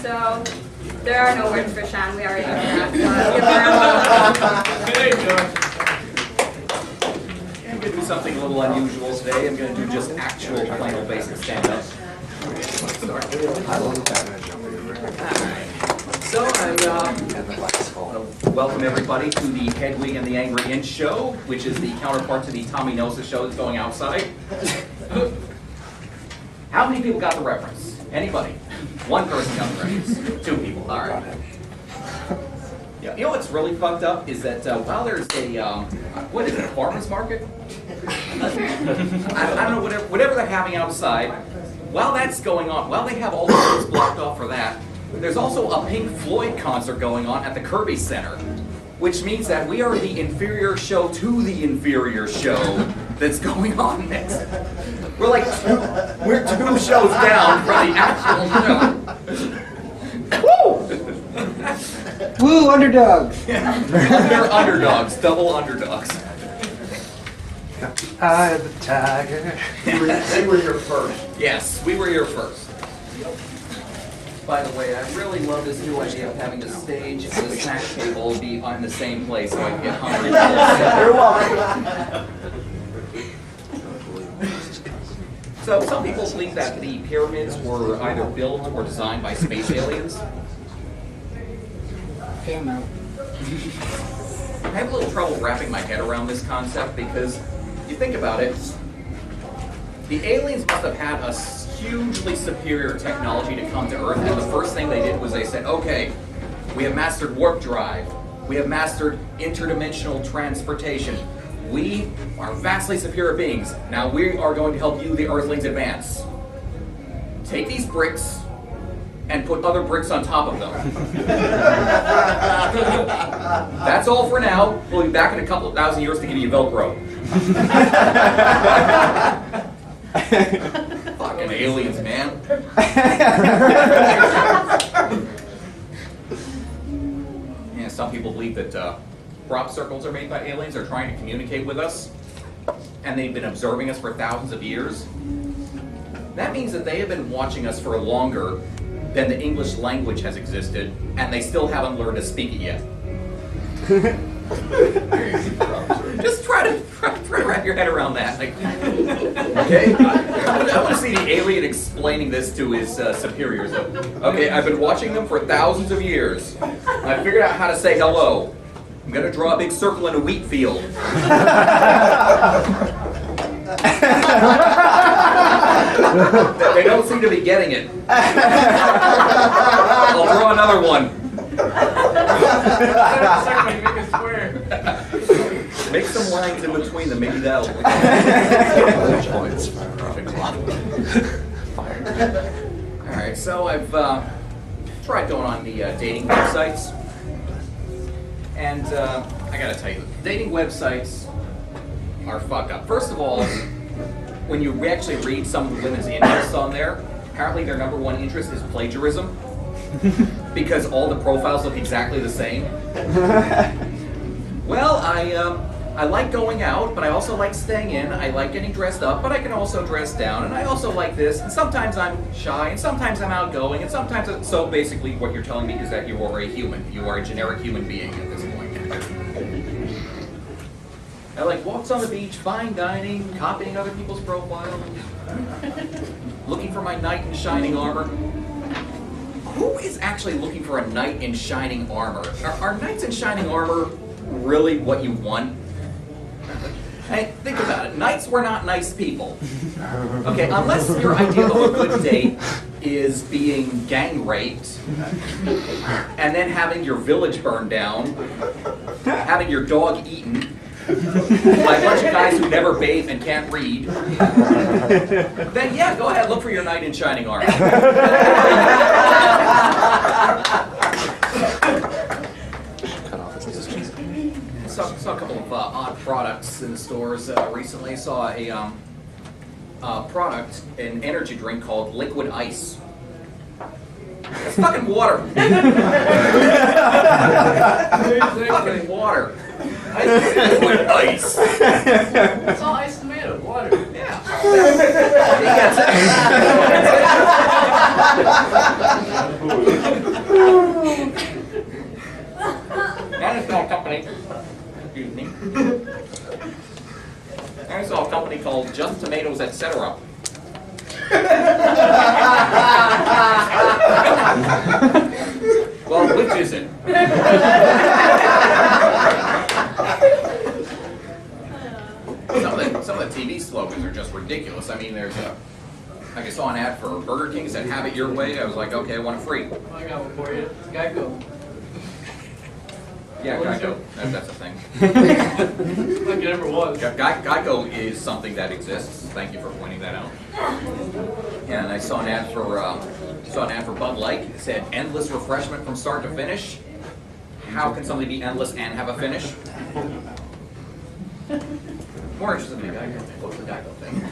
So there are no words for Shawn. We already know that. I'm going to do something a little unusual today. I'm going to do just actual plain old basic stand-up. So I want to welcome everybody to the Hedwig and the Angry Inch show, which is the counterpart to the Tommy Nosa show that's going outside. How many people got the reference? Anybody? One person got the reference. Two people. All right. Yeah. You know what's really fucked up is that while there's a what is it, a farmer's market? I don't know, whatever they're having outside. While that's going on, while they have all the roads blocked off for that, there's also a Pink Floyd concert going on at the Kirby Center, which means that we are the inferior show to the inferior show that's going on next. We're two shows down from the actual show. Woo! Woo, underdogs! They're underdogs, double underdogs. Eye of the tiger. We were here first. Yes, we were here first. By the way, I really love this new idea of having the stage and the snack table be on the same place so I can get hungry. You're welcome. So some people believe that the pyramids were either built or designed by space aliens. Damn out. I have a little trouble wrapping my head around this concept because you think about it, the aliens must have had a hugely superior technology to come to Earth, and the first thing they did was they said, okay, we have mastered warp drive, we have mastered interdimensional transportation, we are vastly superior beings, now we are going to help you, the Earthlings, advance. Take these bricks and put other bricks on top of them. That's all for now. We'll be back in a couple of thousand years to give you Velcro. Fucking aliens, man. Yeah, some people believe that crop circles are made by aliens. They're trying to communicate with us, and they've been observing us for thousands of years. That means that they have been watching us for longer than the English language has existed, and they still haven't learned to speak it yet. Just try to wrap your head around that. Like, okay, I want to see the alien explaining this to his superiors. Okay, I've been watching them for thousands of years. I figured out how to say hello. I'm going to draw a big circle in a wheat field. They don't seem to be getting it. I'll draw another one. Make some lines in between them, maybe that'll work. Alright, so I've tried going on the dating websites. And I gotta tell you, dating websites are fucked up. First of all, when you actually read some of the women's interests on there, apparently their number one interest is plagiarism. Because all the profiles look exactly the same. Well, I like going out, but I also like staying in. I like getting dressed up, but I can also dress down. And I also like this. And sometimes I'm shy, and sometimes I'm outgoing, and sometimes... So basically what you're telling me is that you are a human. You are a generic human being at this point. I like walks on the beach, fine dining, copying other people's profiles, looking for my knight in shining armor. Who is actually looking for a knight in shining armor? Are knights in shining armor really what you want? Hey, think about it. Knights were not nice people. Okay, unless your idea of a good date is being gang raped, and then having your village burned down, having your dog eaten, by a bunch of guys who never bathe and can't read, then yeah, go ahead, look for your knight in shining armor. Saw a couple of odd products in the stores recently. Saw a product, an energy drink called Liquid Ice. It's fucking water. Fucking water. Liquid ice. It's all ice and made of water. Yeah. I saw a company called Just Tomatoes, Etc. Well, which is it? Some of the TV slogans are just ridiculous. I mean, there's a, like I saw an ad for Burger King that said, "Have it your way." I was like, okay, I want it free. I got one for you. Geico. Yeah, Geico. That's a thing. Like it ever was. Geico is something that exists. Thank you for pointing that out. And I saw an ad for Bud Light. It said, "Endless refreshment from start to finish." How can something be endless and have a finish? More interested in the Geico thing. What's the Geico thing?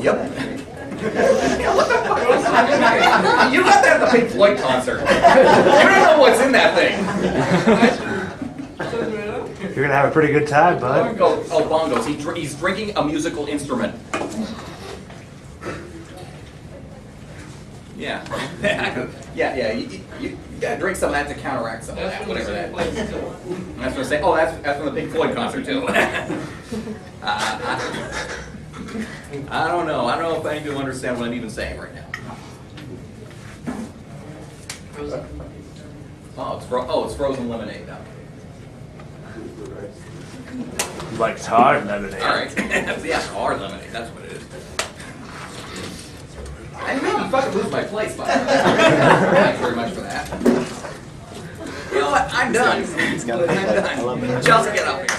Yep. You got that at the Pink Floyd concert. You don't know what's in that thing. You're gonna have a pretty good time, bud. Oh, bongos. He's drinking a musical instrument. Yeah. Yeah. You gotta drink some of that to counteract some of that, whatever that. That's what I say. Oh, that's from the Pink Floyd concert too. I don't know. I don't know if any of you understand what I'm even saying right now. Oh, it's frozen lemonade now. Like hard lemonade. All right. Yeah, hard lemonade. That's what it is. I made me fucking lose my place, by the way. Thanks very much for that. You know what? I'm done. I'm done. Chelsea, get up here.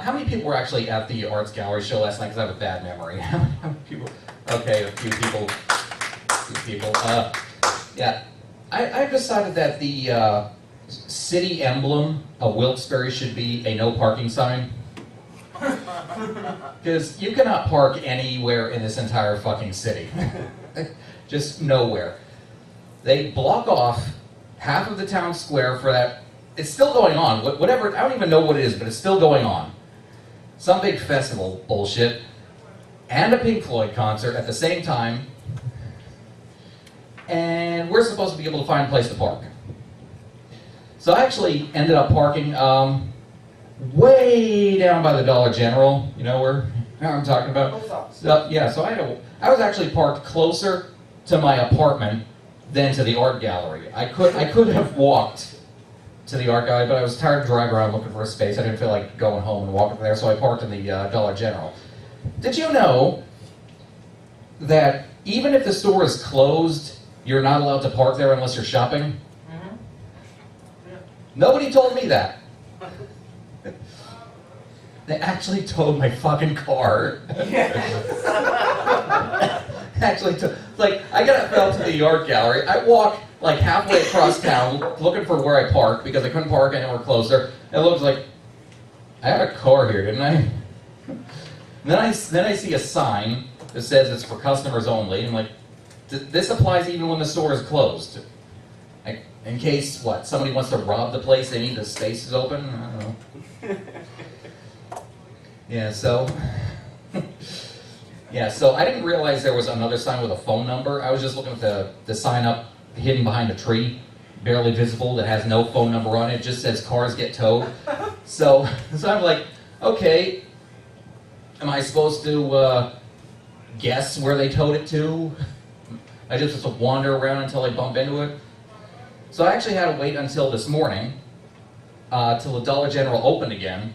How many people were actually at the Arts Gallery show last night? Because I have a bad memory. How many people? Okay, a few people. Yeah. I've decided that the city emblem of Wilkes-Barre should be a no parking sign. Because you cannot park anywhere in this entire fucking city. Just nowhere. They block off half of the town square for that. It's still going on. Whatever, I don't even know what it is, but it's still going on. Some big festival bullshit, and a Pink Floyd concert at the same time, and we're supposed to be able to find a place to park. So I actually ended up parking way down by the Dollar General. You know where I'm talking about? So, yeah, so I was actually parked closer to my apartment than to the art gallery. I could have walked to the art gallery, but I was tired of driving around looking for a space. I didn't feel like going home and walking there, so I parked in the Dollar General. Did you know that even if the store is closed, you're not allowed to park there unless you're shopping? Mm-hmm. Yeah. Nobody told me that. They actually towed my fucking car. Actually, like, I got out to the art gallery. I walk like halfway across town looking for where I park because I couldn't park anywhere closer. And it looks like I had a car here, didn't I? Then I see a sign that says it's for customers only. And like, this applies even when the store is closed. Like, in case somebody wants to rob the place, they need the spaces open. I don't know. Yeah, so. Yeah, so I didn't realize there was another sign with a phone number. I was just looking at the sign up hidden behind a tree, barely visible, that has no phone number on it. It just says cars get towed. So I'm like, okay, am I supposed to guess where they towed it to? I just have to wander around until I bump into it. So I actually had to wait until this morning, till the Dollar General opened again.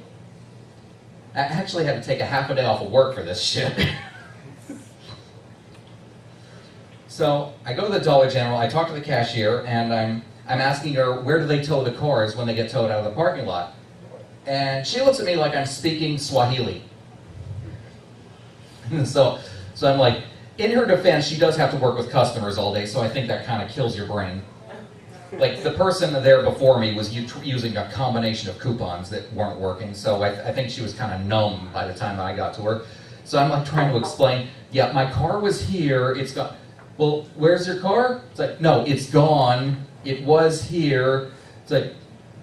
I actually had to take a half a day off of work for this shit. So I go to the Dollar General, I talk to the cashier, and I'm asking her, where do they tow the cars when they get towed out of the parking lot? And she looks at me like I'm speaking Swahili. So I'm like, in her defense, she does have to work with customers all day, so I think that kind of kills your brain. Like, the person there before me was using a combination of coupons that weren't working, so I think she was kind of numb by the time I got to her. So I'm like trying to explain, yeah, my car was here, it's gone. Well, where's your car? It's like, no, it's gone. it was here. It's like,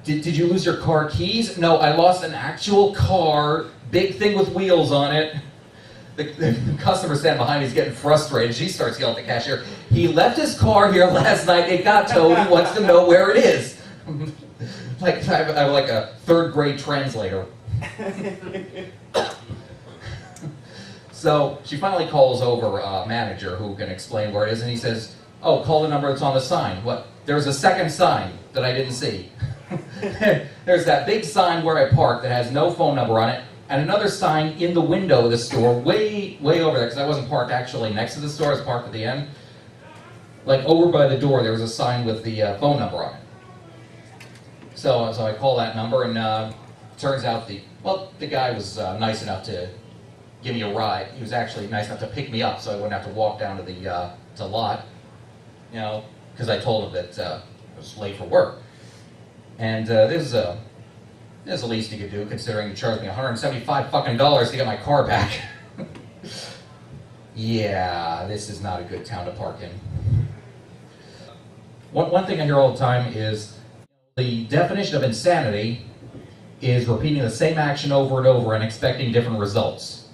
did you lose your car keys? No, I lost an actual car, big thing with wheels on it. The customer standing behind me is getting frustrated. She starts yelling at the cashier, he left his car here last night, it got towed, he wants to know where it is. Like, I'm like a third grade translator. So she finally calls over a manager who can explain where it is, and he says, oh, call the number that's on the sign. What? There's a second sign that I didn't see. There's that big sign where I park that has no phone number on it, and another sign in the window of the store, way over there, because I wasn't parked actually next to the store, I was parked at the end. Like over by the door, there was a sign with the phone number on it. So I call that number, and turns out the guy was nice enough to give me a ride. He was actually nice enough to pick me up, so I wouldn't have to walk down to the lot, you know, because I told him that I was late for work. And this is the least he could do, considering he charged me $175 fucking to get my car back. Yeah, this is not a good town to park in. One thing I hear all the time is the definition of insanity is repeating the same action over and over and expecting different results.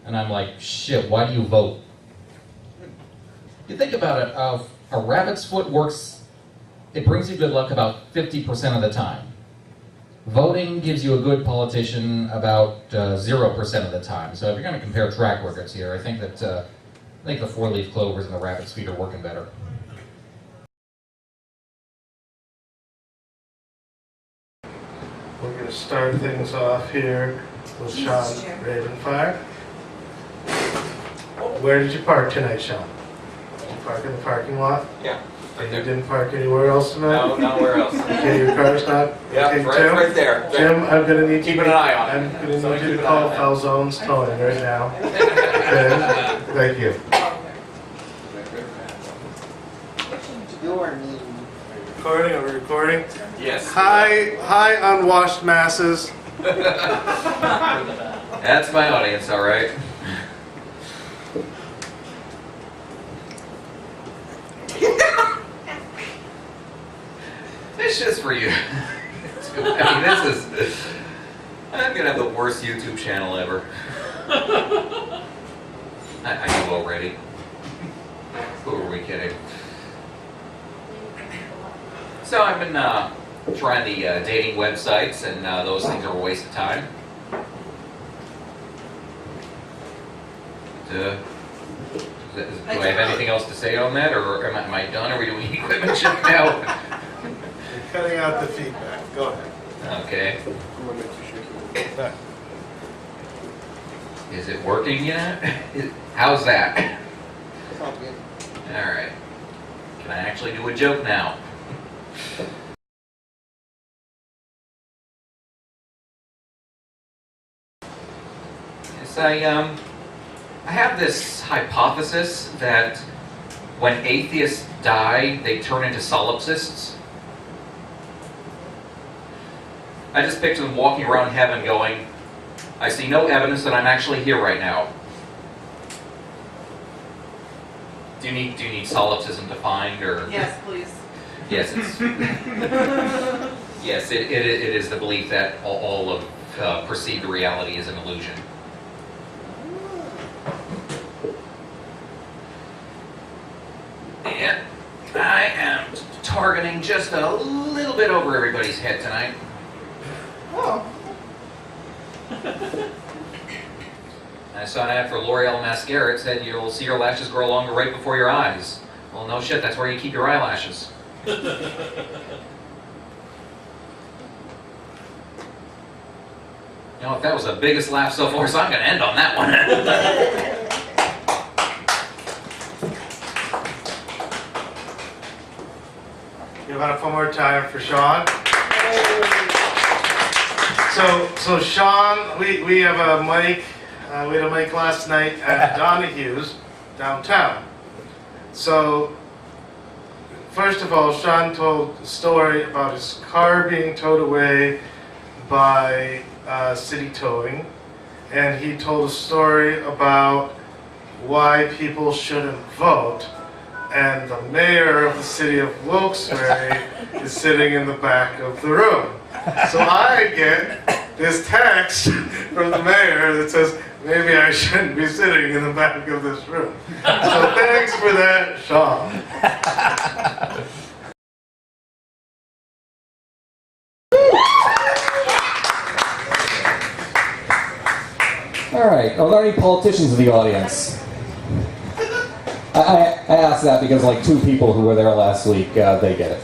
And I'm like, shit, why do you vote? You think about it, a rabbit's foot works, it brings you good luck about 50% of the time. Voting gives you a good politician about 0% of the time. So if you're going to compare track records here, I think that the four-leaf clovers and the rabbit's feet are working better. We're going to start things off here with Shawn Ravenfire. Where did you park tonight, Shawn? Did you park in the parking lot? Yeah. And you didn't park anywhere else tonight? No, nowhere else. Okay, your car's not? Yeah, okay, right there. Jim, I'm going to need Keeping an eye on it. I'm going to need you to call Falzone's Towing right now. Okay, thank you. Recording, are we recording? Yes. Hi, unwashed masses. That's my audience, all right. It's just for you. I mean, I'm gonna have the worst YouTube channel ever. I knew already. Who are we kidding? So I've been trying the dating websites, and those things are a waste of time. Do I have anything else to say on that, or am I done? Are we doing equipment check now? You're cutting out the feedback. Go ahead. Okay. Is it working yet? How's that? All right. Can I actually do a joke now? Yes, I have this hypothesis that when atheists die, they turn into solipsists. I just picture them walking around heaven going, I see no evidence that I'm actually here right now. Do you need solipsism defined, or? Yes, please. Yes, yes, it is the belief that all of perceived reality is an illusion. And I am targeting just a little bit over everybody's head tonight. Oh. I saw an ad for L'Oreal mascara. It said you'll see your lashes grow longer right before your eyes. Well, no shit, that's where you keep your eyelashes. You know, if that was the biggest laugh so far, so I'm going to end on that one. Give it up one more time for Shawn. So Shawn, we have a mic. We had a mic last night at Donahue's downtown. So first of all, Shawn told a story about his car being towed away by city towing, and he told a story about why people shouldn't vote. and the mayor of the city of Wilkes-Barre is sitting in the back of the room. So I get this text from the mayor that says, maybe I shouldn't be sitting in the back of this room. So thanks for that, Shawn. All right, are there any politicians in the audience? I asked that because like 2 people who were there last week, they get it.